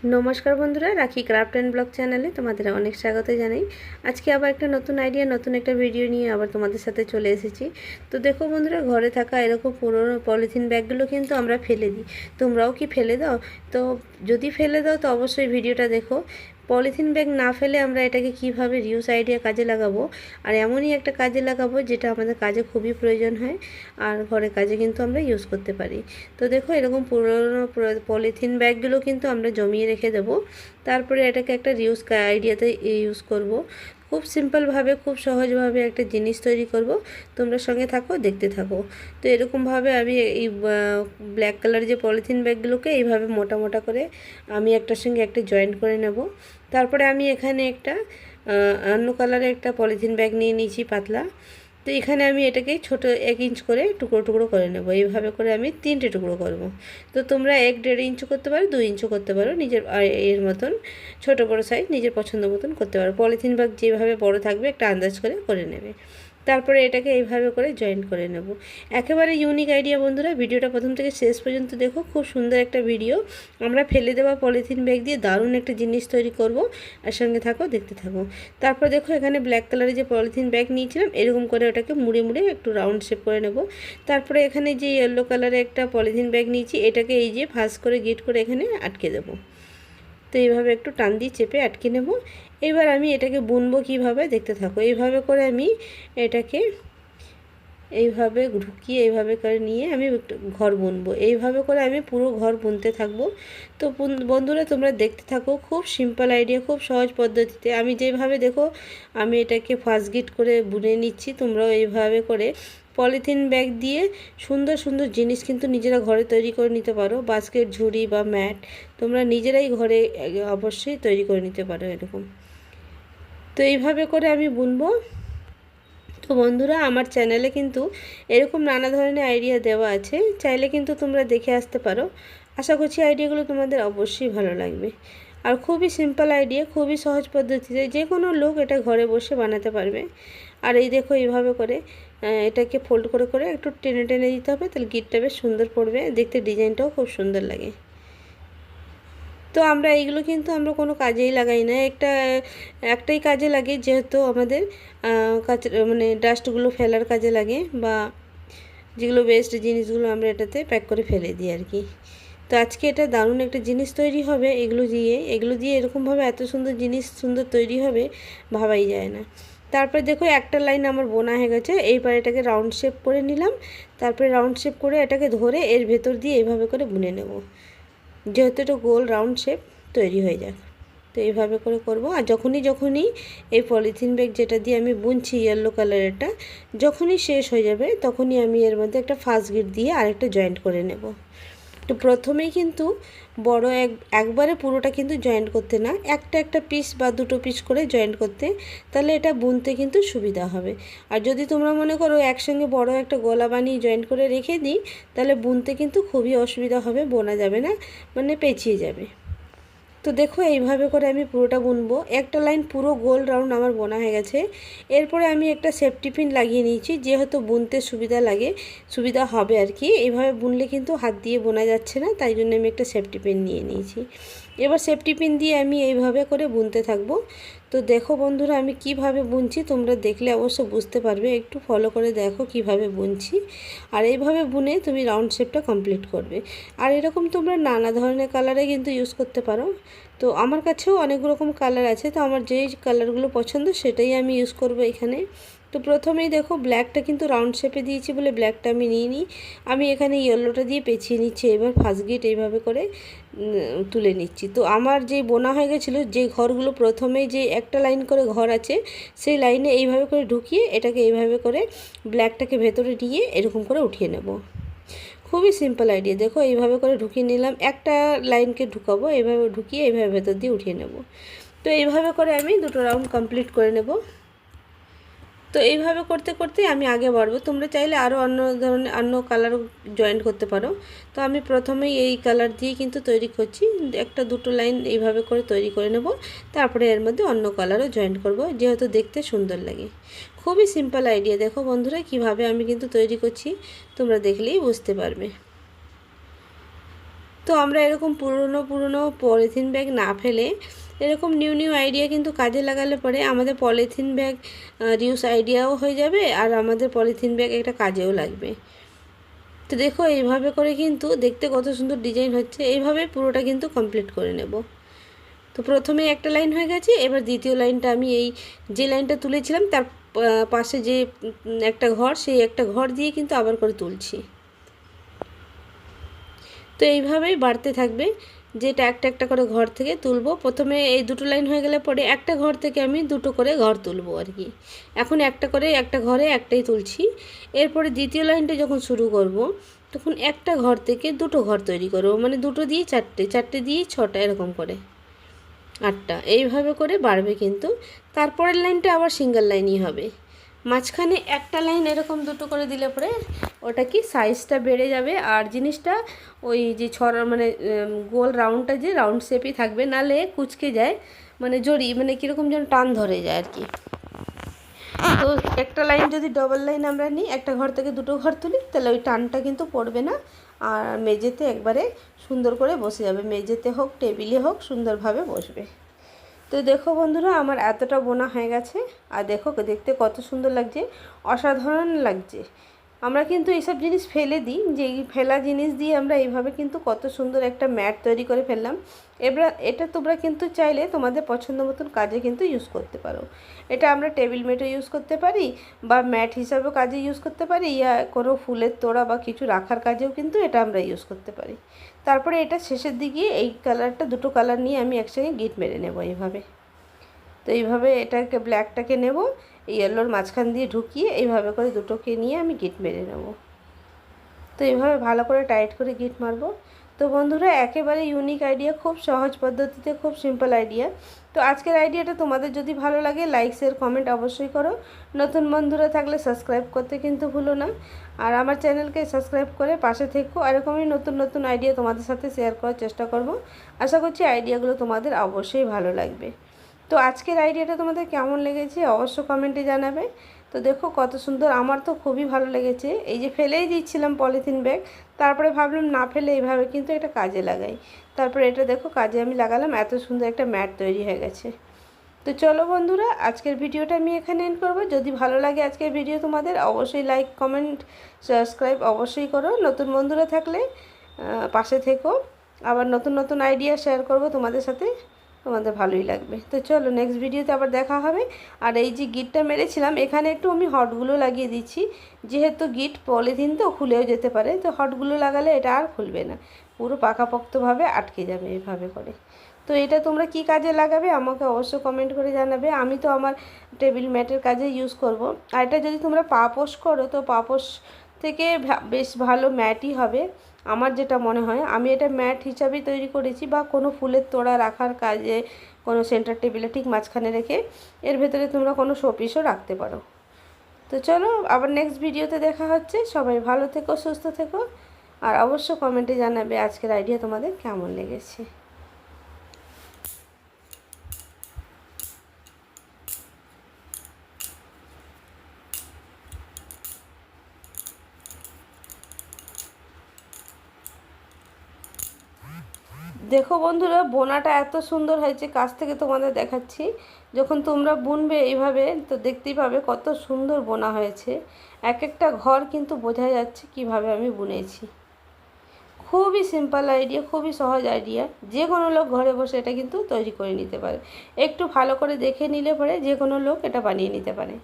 নমস্কার বন্ধুরা, রাখি ক্রাফট অ্যান্ড ব্লগ চ্যানেলে তোমাদের অনেক স্বাগত জানাই। আজকে আবার একটা নতুন আইডিয়া, নতুন একটা ভিডিও নিয়ে আবার তোমাদের সাথে চলে এসেছি। তো দেখো বন্ধুরা, ঘরে থাকা এরকম পুরোনো পলিথিন ব্যাগগুলো কিন্তু আমরা ফেলে দিই। তোমরাও কি ফেলে দাও? তো যদি ফেলে দাও তো অবশ্যই ভিডিওটা দেখো। পলিথিন ব্যাগ না ফেলে আমরা এটাকে কিভাবে রিউজ আইডিয়া কাজে লাগাবো, আর এমনই একটা কাজে লাগাবো যেটা আমাদের কাজে খুবই প্রয়োজন হয়, আর ঘরের কাজে কিন্তু আমরা ইউজ করতে পারি। তো দেখো, এরকম পুরোনো পলিথিন ব্যাগগুলো কিন্তু আমরা জমিয়ে রেখে দেবো। তারপরে এটাকে একটা রিউজ আইডিয়াতে ইউজ করব। খুব সিম্পলভাবে, খুব সহজভাবে একটা জিনিস তৈরি করব। তোমরা সঙ্গে থাকো, দেখতে থাকো। তো এরকমভাবে আমি এই ব্ল্যাক কালার যে পলিথিন ব্যাগগুলোকে এইভাবে মোটা মোটা করে আমি একটার সঙ্গে একটা জয়েন্ট করে নেব। তারপরে আমি এখানে একটা অন্য কালারের একটা পলিথিন ব্যাগ নিয়ে নিয়েছি, পাতলা। তো এখানে আমি এটাকে ছোট 1 ইঞ্চ করে টুকরো টুকরো করে নেব। এইভাবে করে আমি 3টে টুকরো করব। তো তোমরা 1-1.5 ইঞ্চও করতে পারো, 2 ইঞ্চও করতে পারো, নিজের এর মতন ছোট বড় সাইজ নিজের পছন্দ মতন করতে পারো। পলিথিন ব্যাগ যেভাবে বড় থাকবে একটা আন্দাজ করে নেবে। তারপরে এটাকে এইভাবে করে জয়েন্ট করে নেব। একেবারে ইউনিক আইডিয়া বন্ধুরা, ভিডিওটা প্রথম থেকে শেষ পর্যন্ত দেখো। খুব সুন্দর একটা ভিডিও। আমরা ফেলে দেওয়া পলিথিন ব্যাগ দিয়ে দারুণ একটা জিনিস তৈরি করব, আর সঙ্গে থাকো, দেখতে থাকো। তারপর দেখো, এখানে ব্ল্যাক কালারের যে পলিথিন ব্যাগ নিয়েছিলাম, এরকম করে ওটাকে মুড়ে মুড়ে একটু রাউন্ড শেপ করে নেব। তারপরে এখানে যে ইয়েলো কালারের একটা পলিথিন ব্যাগ নিয়েছি, এটাকে এই যে ভাঁজ করে গিট করে এখানে আটকে দেবো। তো এইভাবে একটু টান দিয়ে চেপে আটকে নেব। এবার আমি এটাকে বুনবো কিভাবে, দেখতে থাকো। এইভাবে করে আমি এটাকে এইভাবে ঢুকিয়ে এইভাবে করে নিয়ে আমি ঘর বুনবো। এইভাবে করে আমি পুরো ঘর বুনতে থাকবো। তো বন্ধুরা, তোমরা দেখতে থাকো। খুব সিম্পল আইডিয়া, খুব সহজ পদ্ধতিতে আমি যেভাবে দেখো আমি এটাকে ফার্স্ট গিট করে বুনে নিচ্ছি। তোমরাও এইভাবে করে পলিথিন ব্যাগ দিয়ে সুন্দর সুন্দর জিনিস কিন্তু নিজেরা ঘরে তৈরি করে নিতে পারো। বাস্কেট, ঝুড়ি বা ম্যাট তোমরা নিজেরাই ঘরে অবশ্যই তৈরি করে নিতে পারো এরকম। তো এইভাবে করে আমি বুনবো। তো বন্ধুরা, আমার চ্যানেলে কিন্তু এরকম নানা ধরনের আইডিয়া দেওয়া আছে, চাইলে কিন্তু তোমরা দেখে আসতে পারো। আশা করছি আইডিয়াগুলো তোমাদের অবশ্যই ভালো লাগবে। আর খুবই সিম্পল আইডিয়া, খুবই সহজ পদ্ধতিতে যে কোনো লোক এটা ঘরে বসে বানাতে পারবে। আর এই দেখো, এইভাবে করে এটাকে ফোল্ড করে করে একটু টেনে টেনে দিতে হবে, তাহলে গিটটা বেশ সুন্দর পড়বে, দেখতে ডিজাইনটাও খুব সুন্দর লাগে। তো আমরা এইগুলো কিন্তু আমরা কোনো কাজেই লাগাই না, একটাই কাজে লাগে, যেহেতু আমাদের মানে ডাস্টগুলো ফেলার কাজে লাগে, বা যেগুলো ওয়েস্ট জিনিসগুলো আমরা এটাতে প্যাক করে ফেলে দিই আর কি। তো আজকে এটা দারুণ একটা জিনিস তৈরি হবে এগুলো দিয়ে এরকমভাবে এত সুন্দর জিনিস সুন্দর তৈরি হবে, ভাবাই যায় না। তারপরে দেখো, একটা লাইন আমার বোনা হয়ে গেছে। এইবার এটাকে রাউন্ড শেপ করে নিলাম। তারপরে রাউন্ড শেপ করে এটাকে ধরে এর ভেতর দিয়ে এইভাবে করে বুনে নেব, যেহেতু এটা গোল রাউন্ড শেপ তৈরি হয়ে যাক। তো এইভাবে করে করব। আর যখনই এই পলিথিন ব্যাগ যেটা দিয়ে আমি বুনছি ইয়েলো কালারেরটা, যখনই শেষ হয়ে যাবে তখনই আমি এর মধ্যে একটা ফার্স্ট গিট দিয়ে আরেকটা জয়েন্ট করে নেব। তো প্রথমেই কিন্তু বড় একবারে পুরোটা কিন্তু জয়েন্ট করতে না, একটা পিস বা 2টো পিস করে জয়েন্ট করতে, তাহলে এটা বুনতে কিন্তু সুবিধা হবে। আর যদি তোমরা মনে করো একসঙ্গে বড় একটা গলা বানিয়ে জয়েন্ট করে রেখে দিই, তাহলে বুনতে কিন্তু খুবই অসুবিধা হবে, বোনা যাবে না, মানে পেঁচিয়ে যাবে। তো দেখো, এইভাবে করে আমি পুরোটা বুনবো। একটা লাইন পুরো গোল রাউন্ড আমার বোনা হয়ে গেছে। এরপরে আমি একটা সেফটি পিন লাগিয়ে নিয়েছি, যেহেতু বুনতে সুবিধা হবে আর কি। এইভাবে বুনলে কিন্তু হাত দিয়ে বোনা যাচ্ছে না, তাই জন্য আমি একটা সেফটি পিন নিয়ে নিয়েছি। এবার সেফটি পিন দিয়ে আমি এইভাবে করে বুনতে থাকবো। তো দেখো বন্ধুরা, আমি কিভাবে বুনছি তোমরা দেখলে অবশ্য বুঝতে পারবে, একটু ফলো করে দেখো কিভাবে বুনছি। আর এইভাবে বুনে তুমি রাউন্ড শেপটা কমপ্লিট করবে। আর এরকম তোমরা নানা ধরনের কালারে কিন্তু ইউজ করতে পারো। তো আমার কাছেও অনেক রকম কালার আছে, তো আমার যেই কালারগুলো পছন্দ সেটাই আমি ইউজ করব এখানে। তো প্রথমেই দেখো, ব্ল্যাকটা কিন্তু রাউন্ড শেপে দিয়েছি বলে ব্ল্যাকটা আমি নিয়ে নিই। আমি এখানে ইয়েলোটা দিয়ে পেঁচিয়ে নিচ্ছি। এবার ফার্স্ট গিট এইভাবে করে তুলে নিচ্ছি। তো আমার যেই বোনা হয়ে গেছিলো, যে ঘরগুলো প্রথমেই যে একটা লাইন করে ঘর আছে, সেই লাইনে এইভাবে করে ঢুকিয়ে এটাকে এইভাবে করে ব্ল্যাকটাকে ভেতরে নিয়ে এরকম করে উঠিয়ে নেব। খুবই সিম্পল আইডিয়া। দেখো, এইভাবে করে ঢুকিয়ে নিলাম, একটা লাইনকে ঢুকাবো, এইভাবে ঢুকিয়ে এইভাবে ভেতর দিয়ে উঠিয়ে নেব। তো এইভাবে করে আমি 2টো রাউন্ড কমপ্লিট করে নেব। তো এইভাবে করতে করতে আমি আগে বাড়বো। তোমরা চাইলে আরও অন্য কালার জয়েন্ট করতে পারো। তো আমি প্রথমেই এই কালার দিয়ে কিন্তু তৈরি করছি, 1-2টো লাইন এইভাবে করে তৈরি করে নেব। তারপরে এর মধ্যে অন্য কালারও জয়েন্ট করব, যেহেতু দেখতে সুন্দর লাগে। খুবই সিম্পল আইডিয়া। দেখো বন্ধুরা, কিভাবে আমি কিন্তু তৈরি করছি তোমরা দেখলেই বুঝতে পারবে। তো আমরা এরকম পুরনো পুরনো পলিথিন ব্যাগ না ফেলে এরকম নিউ নিউ আইডিয়া কিন্তু কাজে লাগালে পরে আমাদের পলিথিন ব্যাগ রিউজ আইডিয়াও হয়ে যাবে আর আমাদের পলিথিন ব্যাগ একটা কাজেও লাগবে। তো দেখো এইভাবে করে কিন্তু দেখতে কত সুন্দর ডিজাইন হচ্ছে, এইভাবে পুরোটা কিন্তু কমপ্লিট করে নেব। তো প্রথমে একটা লাইন হয়ে গেছে, এবার দ্বিতীয় লাইনটা আমি এই যে লাইনটা তুলেছিলাম তার পাশে যে একটা ঘর, সেই একটা ঘর দিয়ে কিন্তু আবার করে তুলছি। তো এইভাবেই বাড়তে থাকবে, যেটা একটা একটা করে ঘর থেকে তুলব। প্রথমে এই দুটো লাইন হয়ে গেলে পরে একটা ঘর থেকে আমি দুটো করে ঘর তুলব আর কি। এখন একটা করে একটা ঘরে একটাই তুলছি। এরপরে দ্বিতীয় লাইনটা যখন শুরু করব তখন একটা ঘর থেকে দুটো ঘর তৈরি করব, মানে দুটো দিয়ে চারটে, চারটে দিয়ে ছটা, এরকম করে 8টা, এইভাবে করে বাড়বে কিন্তু। তারপরের লাইনটা আবার সিঙ্গেল লাইনই হবে। মাঝখানে একটা লাইন এরকম দুটো করে দিলে পরে ওটা কি সাইজটা বেড়ে যাবে, আর জিনিসটা ওই যে মানে গোল রাউন্ডটা যে রাউন্ড শেপই থাকবে, নালে কুচকে যায়, মানে জড়ি মানে কীরকম যেন টান ধরে যায় আর কি। তো একটা লাইন যদি ডবল লাইন আমরা নিই, একটা ঘর থেকে দুটো ঘর তুলি, তাহলে ওই টানটা কিন্তু পড়বে না, আর মেঝেতে একবারে সুন্দর করে বসে যাবে, মেঝেতে হোক টেবিলে হোক সুন্দরভাবে বসবে। তো দেখো বন্ধুরা, আমার এতটা বোনা হয়ে গেছে, আর দেখো দেখতে কত সুন্দর লাগছে, অসাধারণ লাগছে। আমরা কিন্তু এইসব জিনিস ফেলে দিই, যে এই ফেলা জিনিস দিয়ে আমরা এইভাবে কিন্তু কত সুন্দর একটা ম্যাট তৈরি করে ফেললাম। এবার এটা তোমরা কিন্তু চাইলে তোমাদের পছন্দ মতন কাজে কিন্তু ইউজ করতে পারো। এটা আমরা টেবিল ম্যাটও ইউজ করতে পারি, বা ম্যাট হিসাবেও কাজে ইউজ করতে পারি, ইয়া কোনো ফুলের তোড়া বা কিছু রাখার কাজেও কিন্তু এটা আমরা ইউজ করতে পারি। তারপরে এটা শেষের দিকে এই কালারটা, দুটো কালার নিয়ে আমি একসঙ্গে গিট মেরে নেব এইভাবে। তো এইভাবে এটাকে ব্ল্যাকটাকে নেব, ইয়েলোর মাঝখান দিয়ে ঢুকিয়ে এইভাবে করে দুটোকে নিয়ে আমি গিট মেরে নেব। তো এইভাবে ভালো করে টাইট করে গিট মারবো। তো বন্ধুরা, একেবারে ইউনিক আইডিয়া, খুব সহজ পদ্ধতিতে, খুব সিম্পল আইডিয়া। তো আজকের আইডিয়াটা তোমাদের যদি ভালো লাগে লাইক শেয়ার কমেন্ট অবশ্যই করো। নতুন বন্ধুরা থাকলে সাবস্ক্রাইব করতে কিন্তু ভুলো না, আর আমার চ্যানেলকে সাবস্ক্রাইব করে পাশে থেকো। এরকমই নতুন নতুন আইডিয়া তোমাদের সাথে শেয়ার করার চেষ্টা করব। আশা করছি আইডিয়াগুলো তোমাদের অবশ্যই ভালো লাগবে। তো আজকের আইডিয়াটা তোমাদের কেমন লেগেছে অবশ্য কমেন্টে জানাবে। তো দেখো কত সুন্দর, আমার তো খুবই ভালো লেগেছে। এই যে ফেলেই দিচ্ছিলাম পলিথিন ব্যাগ, তারপরে ভাবলাম না ফেলে এইভাবে কিন্তু এটা কাজে লাগাই। তারপরে এটা দেখো কাজে আমি লাগালাম, এত সুন্দর একটা ম্যাট তৈরি হয়ে গেছে। তো চলো বন্ধুরা, আজকের ভিডিওটা আমি এখানে এন্ড করবো। যদি ভালো লাগে আজকের ভিডিও তোমাদের, অবশ্যই লাইক কমেন্ট সাবস্ক্রাইব অবশ্যই করো। নতুন বন্ধুরা থাকলে পাশে থেকো, আবার নতুন নতুন আইডিয়া শেয়ার করব তোমাদের সাথে, তোমাদের ভালোই লাগবে। তো চলো নেক্সট ভিডিওতে আবার দেখা হবে। আর এই যে গিটটা মেরেছিলাম, এখানে একটু আমি হটগুলো লাগিয়ে দিচ্ছি, যেহেতু গিট পলিথিন তো খুলেও যেতে পারে, তো হটগুলো লাগালে এটা আর খুলবে না, পুরো পাকাপোক্তভাবে আটকে যাবে এভাবে করে। তো এটা তোমরা কি কাজে লাগাবে আমাকে অবশ্য কমেন্ট করে জানাবে। আমি তো আমার টেবিল ম্যাটের কাজে ইউজ করব। আর এটা যদি তোমরা পাপোশ করো, তো পাপোশ থেকে বেশ ভালো ম্যাটই হবে আমার যেটা মনে হয়। আমি এটা ম্যাট হিসাবেই তৈরি করেছি, বা কোনো ফুলের তোড়া রাখার কাজে কোনো সেন্টার টেবিলে ঠিক মাঝখানে রেখে এর ভেতরে তোমরা কোনো শোপিসও রাখতে পারো। তো চলো আবার নেক্সট ভিডিওতে দেখা হচ্ছে। সবাই ভালো থেকো, সুস্থ থেকো, আর অবশ্য কমেন্টে জানাবে আজকের আইডিয়া তোমাদের কেমন লেগেছে। দেখো বন্ধুরা, বোনাটা এত সুন্দর হয়েছে, কাছ থেকে তোমাদের দেখাচ্ছি। যখন তোমরা বুনবে এইভাবে, তো দেখতেই পাবে কত সুন্দর বোনা হয়েছে। এক একটা ঘর কিন্তু বোঝা যাচ্ছে কিভাবে আমি বুনেছি। খুবই সিম্পল আইডিয়া, খুবই সহজ আইডিয়া, যে কোনো লোক ঘরে বসে এটা কিন্তু তৈরি করে নিতে পারে। একটু ভালো করে দেখে নিলে পরে যে কোনো লোক এটা বানিয়ে নিতে পারে।